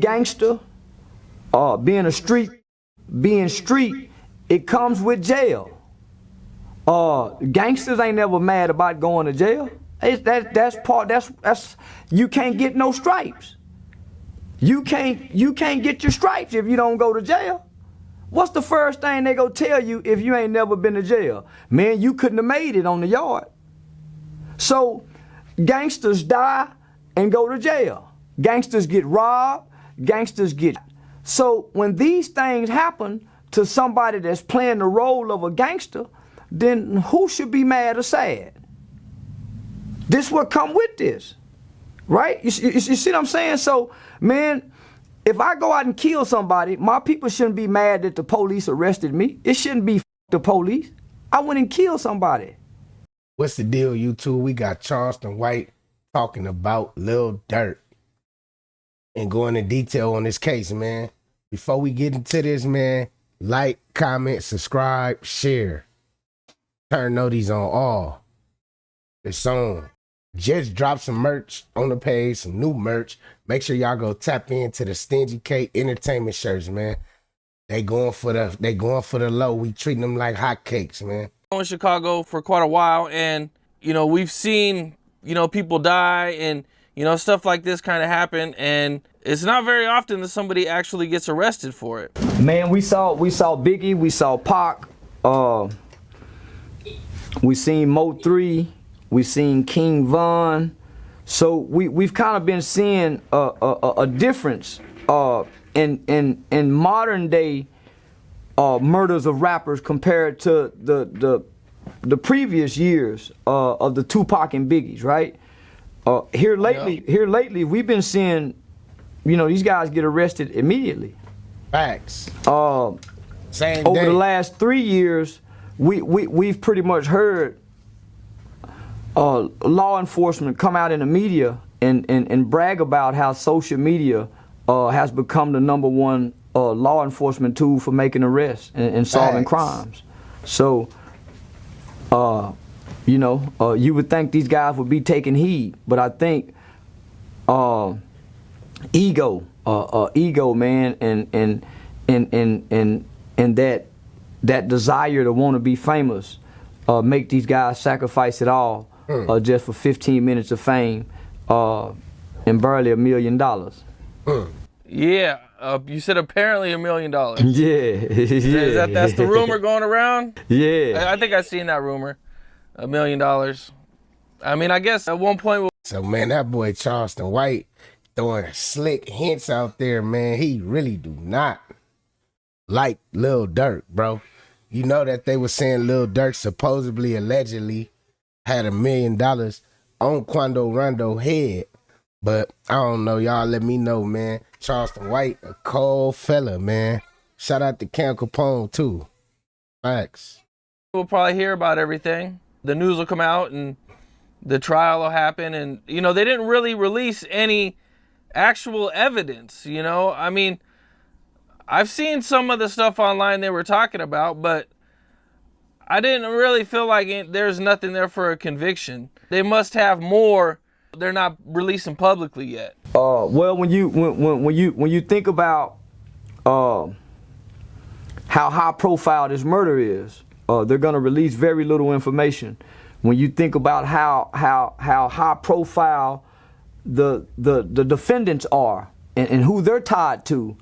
gangster, being street, it comes with jail. Gangsters ain't never mad about going to jail. That's you can't get no stripes. You can't get your stripes if you don't go to jail. What's the first thing they gonna tell you if you ain't never been to jail? Man, you couldn't have made it on the yard. So gangsters die and go to jail. Gangsters get robbed, gangsters get. So when these things happen to somebody that's playing the role of a gangster, then who should be mad or sad? This will come with this, right? You see what I'm saying? So, man, if I go out and kill somebody, my people shouldn't be mad that the police arrested me. It shouldn't be the police. I went and killed somebody. What's the deal, YouTube? We got Charleston White talking about Lil Durk and going into detail on this case, man. Before we get into this, man, like, comment, subscribe, share. Turn notice on all. It's on. Just drop some merch on the page, some new merch. Make sure y'all go tap into the Stingy K Entertainment shirts, man. They going for the low. We treating them like hotcakes, man. In Chicago for quite a while, and we've seen people die and stuff like this kind of happen, and it's not very often that somebody actually gets arrested for it. Man, we saw Biggie, we saw Pac, we seen Mo 3, we seen King Von. So we've kind of been seeing a difference in modern day murders of rappers compared to the previous years of the Tupac and Biggies, right? Here lately, we've been seeing, these guys get arrested immediately. Facts. Same over day. The last 3 years, we've pretty much heard law enforcement come out in the media and brag about how social media has become the #1 law enforcement tool for making arrests and solving crimes. So, you would think these guys would be taking heed, but I think ego, man, and that desire to want to be famous make these guys sacrifice it all just for 15 minutes of fame and barely $1 million. Yeah, you said apparently $1 million. Yeah, that's the rumor going around? Yeah, I think I've seen that rumor. $1 million. I mean, I guess at one point. So man, that boy Charleston White throwing slick hints out there, man. He really do not like Lil Durk, bro. You know that they were saying Lil Durk supposedly, allegedly had $1 million on Quando Rondo head. But I don't know, y'all let me know, man. Charleston White, a cold fella, man. Shout out to Capone too. Facts. We'll probably hear about everything. The news will come out and the trial will happen. And, they didn't really release any actual evidence, I mean, I've seen some of the stuff online they were talking about, but I didn't really feel like there's nothing there for a conviction. They must have more they're not releasing publicly yet. Well, when you think about how high profile this murder is, they're going to release very little information. When you think about how high profile the defendants are and who they're tied to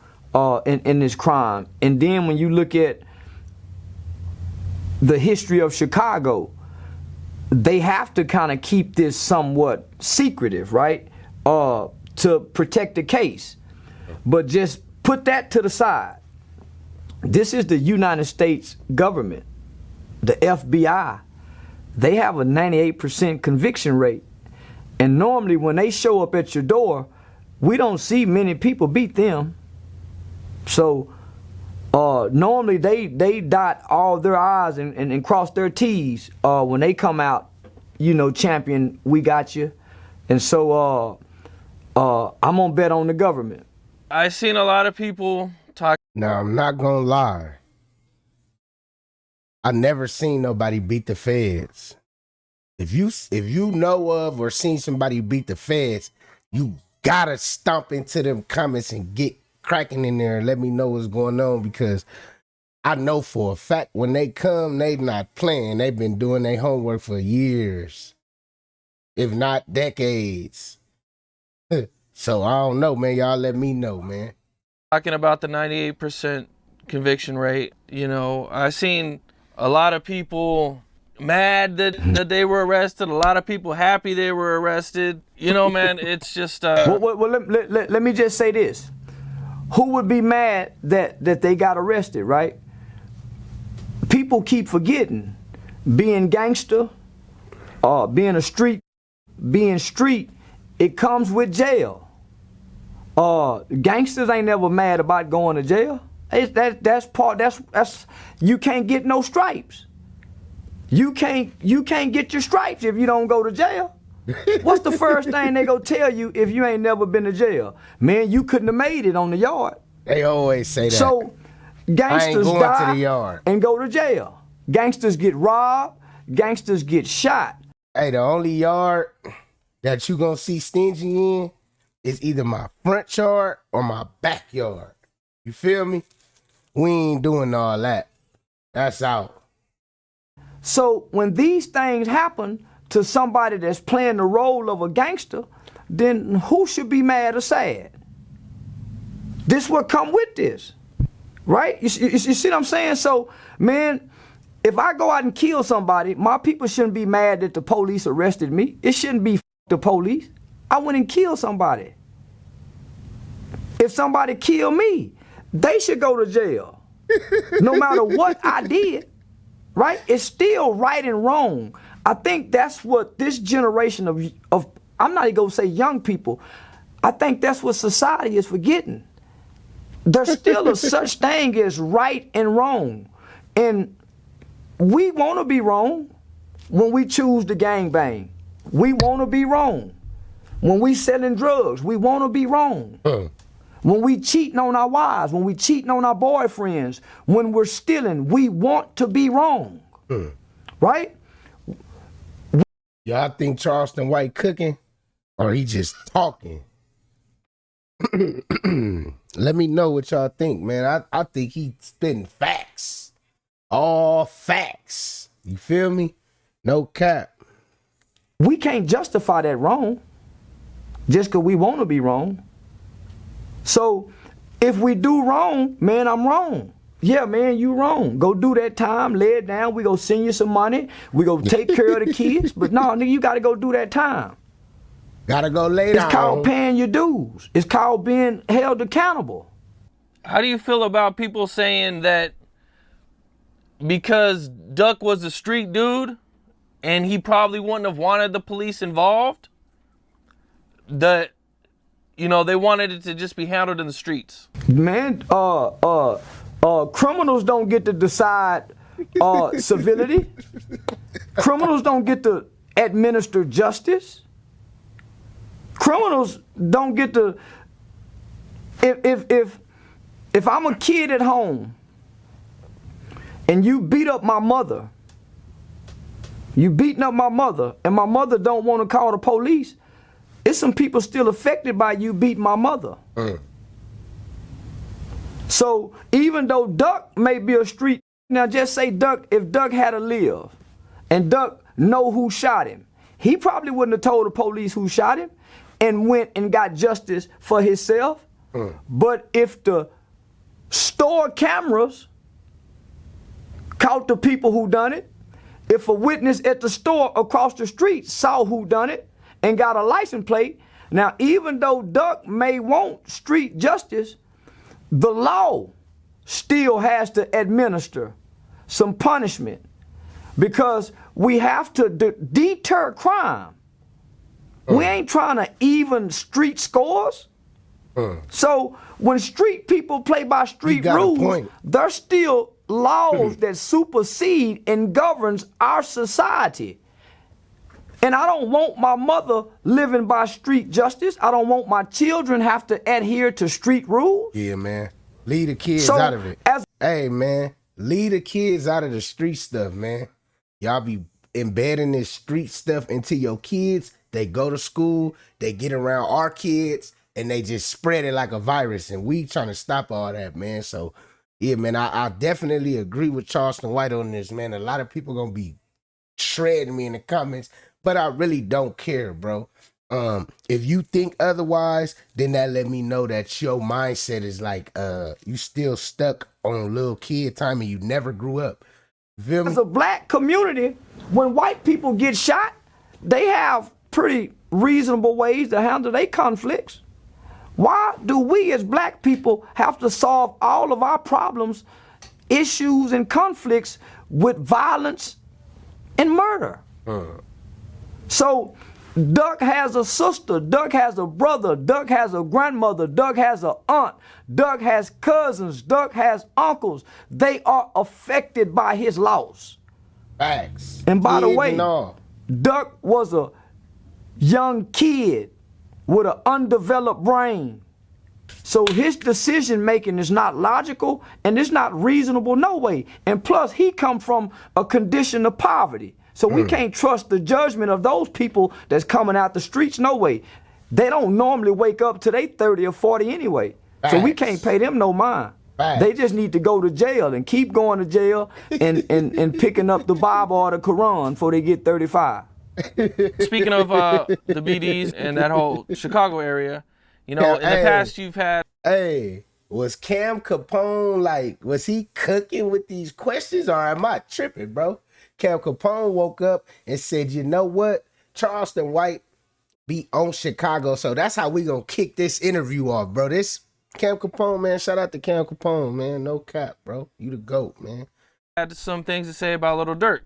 in this crime, and then when you look at the history of Chicago, they have to kind of keep this somewhat secretive, right? To protect the case. But just put that to the side. This is the United States government, the FBI. They have a 98% conviction rate. And normally when they show up at your door, we don't see many people beat them. So normally they dot all their I's and cross their T's when they come out, champion, we got you. And so I'm gonna bet on the government. I've seen a lot of people talk. Now, I'm not gonna lie. I never seen nobody beat the feds. If you know of or seen somebody beat the feds, you gotta stomp into them comments and get cracking in there and let me know what's going on, because I know for a fact when they come, they not playing. They've been doing their homework for years, if not decades. So I don't know, man. Y'all let me know, man. Talking about the 98% conviction rate, you know, I seen a lot of people mad that they were arrested, a lot of people happy they were arrested. You know, man, it's just Well, let me just say this. Who would be mad that they got arrested, right? People keep forgetting being gangster, being street, it comes with jail. Gangsters ain't never mad about going to jail. That's you can't get no stripes. You can't get your stripes if you don't go to jail. What's the first thing they gonna tell you if you ain't never been to jail? Man, you couldn't have made it on the yard. They always say that. So gangsters going die to the yard and go to jail. Gangsters get robbed. Gangsters get shot. Hey, the only yard that you gonna see Stingy in is either my front yard or my backyard. You feel me? We ain't doing all that. That's out. So when these things happen to somebody that's playing the role of a gangster, then who should be mad or sad? This will come with this, right? You see what I'm saying? So, man, if I go out and kill somebody, my people shouldn't be mad that the police arrested me. It shouldn't be the police. I went and killed somebody. If somebody killed me, they should go to jail. No matter what I did, right? It's still right and wrong. I think that's what this generation of I'm not even gonna say young people, I think that's what society is forgetting. There's still a such thing as right and wrong. And we want to be wrong when we choose to gangbang. We want to be wrong when we selling drugs. We want to be wrong. When we cheating on our wives, when we cheating on our boyfriends, when we're stealing, we want to be wrong. Right? Y'all think Charleston White cooking or he just talking? Let me know what y'all think, man. I think he spitting facts. All facts. You feel me? No cap. We can't justify that wrong just because we want to be wrong. So if we do wrong, man, I'm wrong. Yeah, man, you wrong. Go do that time, lay it down. We go send you some money. We go take care of the kids. But no, nigga, you got to go do that time. Gotta go lay down. It's called paying your dues. It's called being held accountable. How do you feel about people saying that because Duck was a street dude and he probably wouldn't have wanted the police involved, that, you know, they wanted it to just be handled in the streets? Man, criminals don't get to decide civility. Criminals don't get to administer justice. Criminals don't get to. If I'm a kid at home and you beat up my mother, and my mother don't want to call the police, it's some people still affected by you beating my mother. So even though Duck may be a street, now just say Duck, if Duck had to live and Duck know who shot him, he probably wouldn't have told the police who shot him and went and got justice for himself. But if the store cameras caught the people who done it, if a witness at the store across the street saw who done it and got a license plate, now even though Duck may want street justice, the law still has to administer some punishment because we have to deter crime. We ain't trying to even street scores. So when street people play by street rules, there's still laws that supersede and governs our society. And I don't want my mother living by street justice. I don't want my children have to adhere to street rules. Yeah, man. Leave the kids out of it. Hey, man. Leave the kids out of the street stuff, man. Y'all be embedding this street stuff into your kids. They go to school, they get around our kids, and they just spread it like a virus. And we trying to stop all that, man. So, yeah, man, I definitely agree with Charleston White on this, man. A lot of people going to be shredding me in the comments, but I really don't care, bro. If you think otherwise, then that let me know that your mindset is like you still stuck on little kid time and you never grew up. Feel me? As a black community, when white people get shot, they have pretty reasonable ways to handle their conflicts. Why do we as black people have to solve all of our problems, issues, and conflicts with violence and murder? So Duck has a sister, Duck has a brother, Duck has a grandmother, Duck has an aunt, Duck has cousins, Duck has uncles. They are affected by his loss. Facts. And by the way, Duck was a young kid with an undeveloped brain. So his decision making is not logical and it's not reasonable, no way. And plus, he come from a condition of poverty. So we can't trust the judgment of those people that's coming out the streets, no way. They don't normally wake up till they 30 or 40 anyway. So we can't pay them no mind. They just need to go to jail and keep going to jail and picking up the Bible or the Quran before they get 35. Speaking of the BDs and that whole Chicago area, you know, in the past you've had... Hey, was Cam Capone, like, was he cooking with these questions or am I tripping, bro? Cam Capone woke up and said, you know what? Charleston White be on Chicago. So that's how we gonna kick this interview off, bro. This Cam Capone, man. Shout out to Cam Capone, man. No cap, bro. You the GOAT, man. I had some things to say about Lil Durk.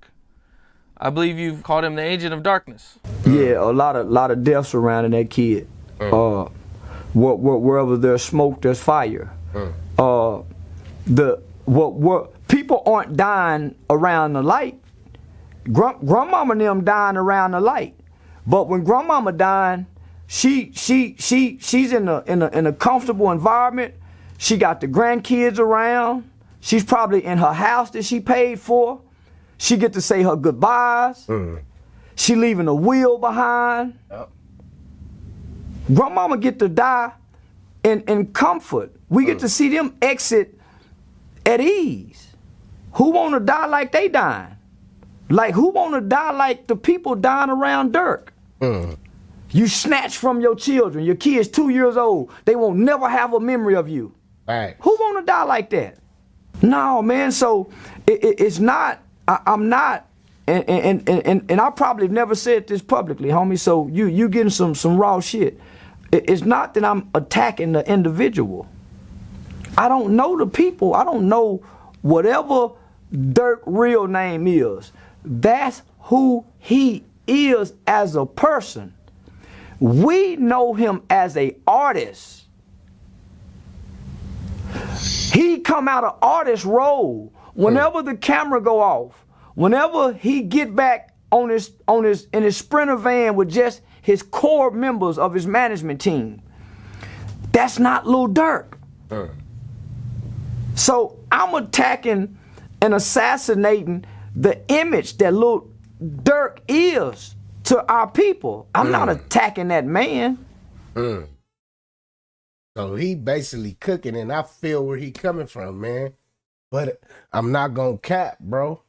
I believe you've called him the agent of darkness. Yeah, a lot of deaths surrounding that kid. Wherever there's smoke, there's fire. People aren't dying around the light. Grandmama and them dying around the light, but when grandmama dying, she's in a comfortable environment. She got the grandkids around. She's probably in her house that she paid for. She get to say her goodbyes. She leaving a will behind. Grandmama get to die in comfort. We get to see them exit at ease. Who want to die like they dying? Like, who want to die like the people dying around Durk? You snatch from your children. Your kid's 2 years old. They won't never have a memory of you. Who want to die like that? No, man. So it's not. I'm not. And I probably never said this publicly, homie. So you getting some raw shit. It's not that I'm attacking the individual. I don't know the people. I don't know whatever Durk real name is. That's who he is as a person. We know him as a artist. He come out of artist role. Whenever the camera go off, whenever he get back in his Sprinter van with just his core members of his management team, that's not Lil Durk. So I'm attacking and assassinating the image that Lil Durk is to our people. I'm not attacking that man. So he basically cooking, and I feel where he coming from, man. But I'm not gonna cap, bro.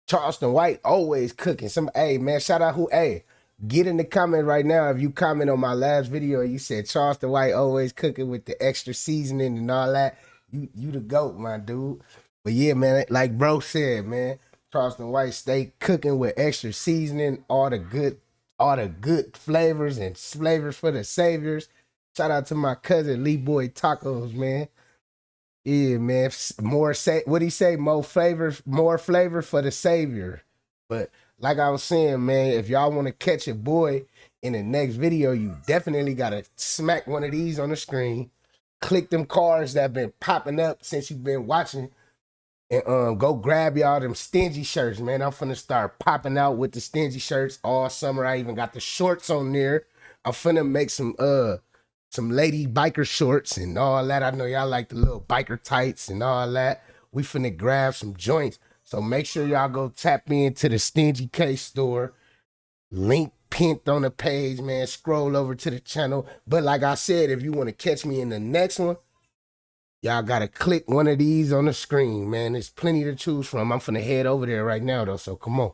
Charleston White always cooking. Hey, man, shout out get in the comment right now if you comment on my last video and you said Charleston White always cooking with the extra seasoning and all that. You the GOAT, my dude. But yeah, man, like bro said, man, Charleston White stay cooking with extra seasoning, all the good flavors and flavors for the saviors. Shout out to my cousin Lee Boy Tacos, man. Yeah, man. What'd he say? More flavor for the savior. But like I was saying, man, if y'all want to catch a boy in the next video, you definitely gotta smack one of these on the screen. Click them cards that been popping up since you've been watching. And go grab y'all them Stingy shirts, man. I'm finna start popping out with the Stingy shirts all summer. I even got the shorts on there. I'm finna make some lady biker shorts and all that. I know y'all like the little biker tights and all that. We finna grab some joints. So make sure y'all go tap into the Stingy K store. Link pinned on the page, man. Scroll over to the channel. But like I said, if you want to catch me in the next one, y'all got to click one of these on the screen, man. There's plenty to choose from. I'm finna head over there right now, though, so come on.